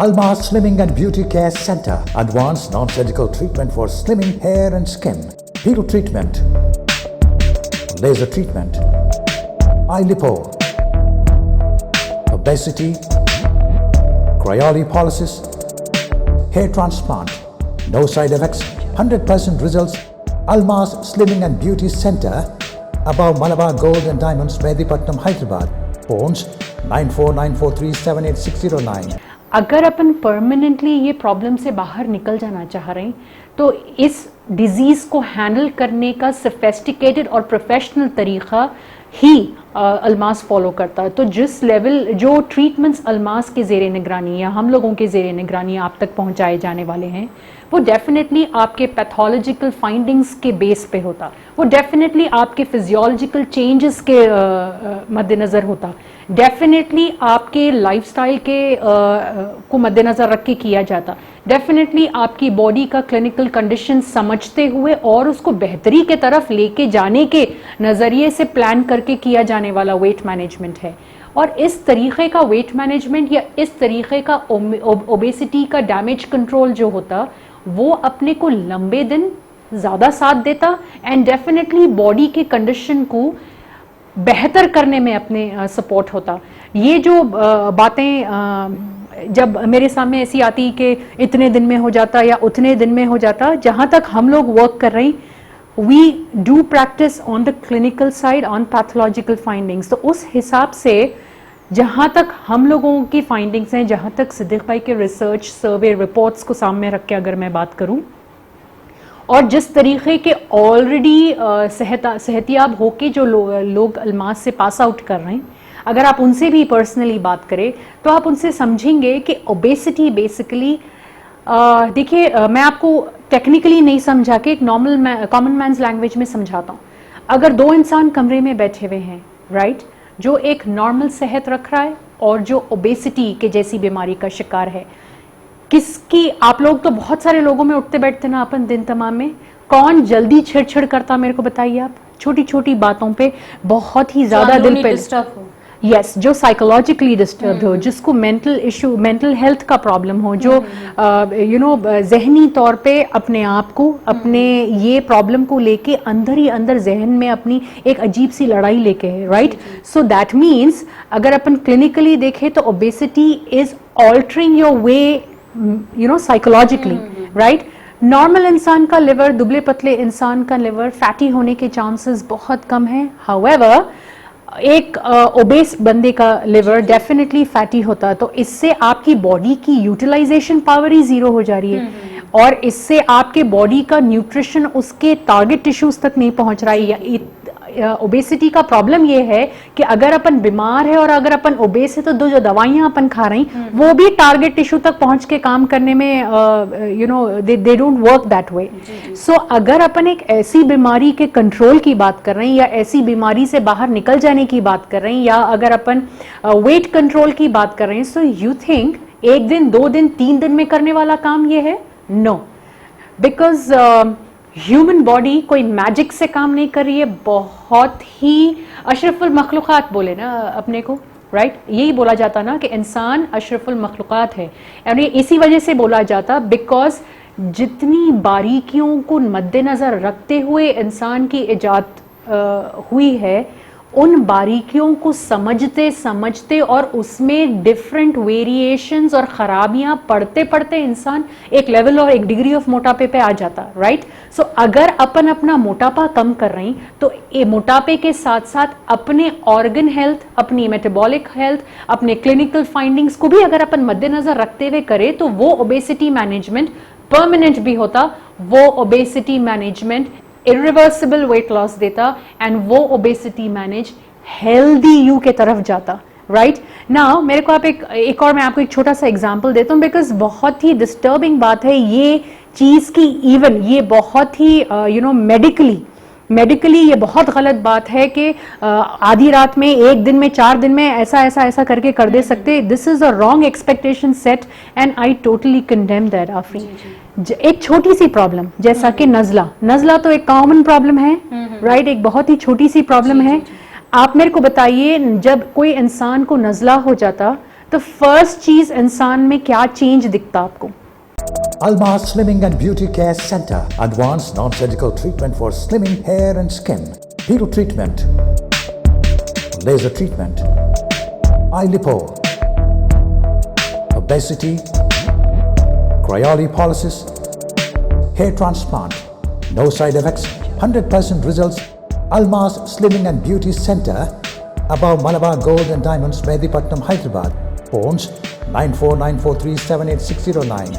Almas Slimming and Beauty Care Center. Advanced non-surgical treatment for slimming hair and skin. Peel treatment. Laser treatment. Eye lipo. Obesity. Cryolipolysis. Hair transplant. No side effects. 100% results. Almas Slimming and Beauty Center. Above Malabar Gold and Diamonds, Medipatnam, Hyderabad. Phones 9494378609. अगर अपन permanently ये problem से बाहर निकल जाना चाह रहे हैं तो इस डिजीज़ को हैंडल करने का सोफिस्टिकेटेड और प्रोफेशनल तरीक़ा ही अल्मास फॉलो करता है। तो जिस लेवल जो ट्रीटमेंट्स अल्मास के ज़ेरे निगरानी या हम लोगों के ज़ेरे निगरानी आप तक पहुंचाए जाने वाले हैं वो डेफिनेटली आपके पैथोलॉजिकल फाइंडिंग्स के बेस पे होता, वो डेफिनेटली आपके फिजियोलॉजिकल चेंजेस के मद्देनज़र होता, डेफिनेटली आपके लाइफस्टाइल के को मद्देनज़र रख के किया जाता, डेफिनेटली आपकी बॉडी का क्लिनिकल कंडीशन समझते हुए और उसको बेहतरी के तरफ लेके जाने के नज़रिए से प्लान करके किया जाने वाला वेट मैनेजमेंट है। और इस तरीक़े का वेट मैनेजमेंट या इस तरीक़े का ओबेसिटी का डैमेज कंट्रोल जो होता वो अपने को लंबे दिन ज़्यादा साथ देता एंड डेफिनेटली बॉडी के कंडीशन को बेहतर करने में अपने सपोर्ट होता। ये जो बातें जब मेरे सामने ऐसी आती कि इतने दिन में हो जाता या उतने दिन में हो जाता, जहाँ तक हम लोग वर्क कर रहे हैं we do practice on the clinical side on pathological findings. तो उस हिसाब से जहाँ तक हम लोगों की फाइंडिंग्स हैं, जहाँ तक सिद्दीक भाई के रिसर्च सर्वे रिपोर्ट्स को सामने रख के अगर मैं बात करूँ और जिस तरीके के ऑलरेडी सेहतियाब होके जो लोग अल्मास से पास आउट कर रहे हैं, अगर आप उनसे भी पर्सनली बात करें तो आप उनसे समझेंगे कि ओबेसिटी बेसिकली देखिए मैं आपको टेक्निकली नहीं समझा के एक नॉर्मल कॉमन मैन्स लैंग्वेज में समझाता हूँ। अगर दो इंसान कमरे में बैठे हुए हैं राइट, जो एक नॉर्मल सेहत रख रहा है और जो ओबेसिटी के जैसी बीमारी का शिकार है, किसकी आप लोग तो बहुत सारे लोगों में उठते बैठते ना अपन दिन तमाम में, कौन जल्दी छेड़छेड़ करता मेरे को बताइए आप, छोटी छोटी बातों पे बहुत ही ज्यादा दिल पे डिस्टर्ब हो, यस जो साइकोलॉजिकली डिस्टर्ब हो, जिसको मेंटल इशू मेंटल हेल्थ का प्रॉब्लम हो, जो यू नो जहनी तौर पे अपने आप को अपने ये प्रॉब्लम को लेके अंदर ही अंदर जहन में अपनी एक अजीब सी लड़ाई लेके है राइट। सो दैट मीन्स अगर अपन क्लिनिकली देखें तो obesity is altering your way you know psychologically right. Normal इंसान का लिवर, दुबले पतले इंसान का लिवर फैटी होने के चांसेस बहुत कम है। हाउएवर एक ओबेस बंदे का लिवर डेफिनेटली फैटी होता है, तो इससे आपकी बॉडी की यूटिलाइजेशन पावर ही जीरो हो जा रही है और इससे आपके बॉडी का न्यूट्रिशन उसके टारगेट टिश्यूज तक नहीं पहुंच रहा है। ओबेसिटी का प्रॉब्लम ये है कि अगर अपन बीमार है और अगर अपन ओबेस है तो जो दवाइयां अपन खा रहे हैं वो भी टारगेट टिश्यू तक पहुंच के काम करने में you know they don't work that way. So अगर अपन एक ऐसी बीमारी के कंट्रोल की बात कर रहे हैं या ऐसी बीमारी से बाहर निकल जाने की बात कर रहे हैं या अगर अपन वेट कंट्रोल की बात कर रहे हैं, सो यू थिंक एक दिन, 2 दिन, 3 दिन में करने वाला काम ये है? नो, बिकॉज ह्यूमन बॉडी कोई मैजिक से काम नहीं कर रही है। बहुत ही अशरफुल मखलूक़ात बोले ना अपने को राइट, यही बोला जाता ना कि इंसान अशरफुल मखलूक़ात है और ये इसी वजह से बोला जाता बिकॉज जितनी बारीकियों को मद्देनज़र रखते हुए इंसान की इजाद हुई है उन बारीकियों को समझते समझते और उसमें डिफरेंट वेरिएशंस और ख़राबियां पढ़ते पढ़ते इंसान एक लेवल और एक डिग्री ऑफ मोटापे पे आ जाता राइट। सो अगर अपन अपना मोटापा कम कर रहे हैं तो ये मोटापे के साथ साथ अपने ऑर्गन हेल्थ, अपनी मेटाबॉलिक हेल्थ, अपने क्लिनिकल फाइंडिंग्स को भी अगर अपन मद्देनजर रखते हुए करें तो वो ओबेसिटी मैनेजमेंट परमानेंट भी होता, वो obesity management irreversible weight loss देता एंड वो ओबेसिटी मैनेज हेल्दी यू के तरफ जाता राइट। नाउ मेरे को आप एक और मैं आपको एक छोटा सा एग्जांपल देता हूँ बिकॉज बहुत ही डिस्टर्बिंग बात है ये चीज की, इवन ये बहुत ही यू नो मेडिकली ये बहुत गलत बात है कि आधी रात में, एक दिन में, 4 दिन में ऐसा करके कर दे सकते। This is a wrong expectation set and I totally condemn that Afreen. एक छोटी सी प्रॉब्लम जैसा कि नज़ला तो एक कॉमन प्रॉब्लम है राइट, एक बहुत ही छोटी सी प्रॉब्लम है। आप मेरे को बताइए जब कोई इंसान को नज़ला हो जाता तो फर्स्ट चीज इंसान में क्या चेंज दिखता आपको? Almas Slimming and Beauty Care Center. Advanced non-surgical treatment for slimming hair and skin. Peel treatment. Laser treatment. Eye lipo. Obesity. Cryolipolysis. Hair transplant. No side effects. 100% results. Almas Slimming and Beauty Center. Above Malabar Gold and Diamonds, Medipatnam, Hyderabad. Phones 9494378609.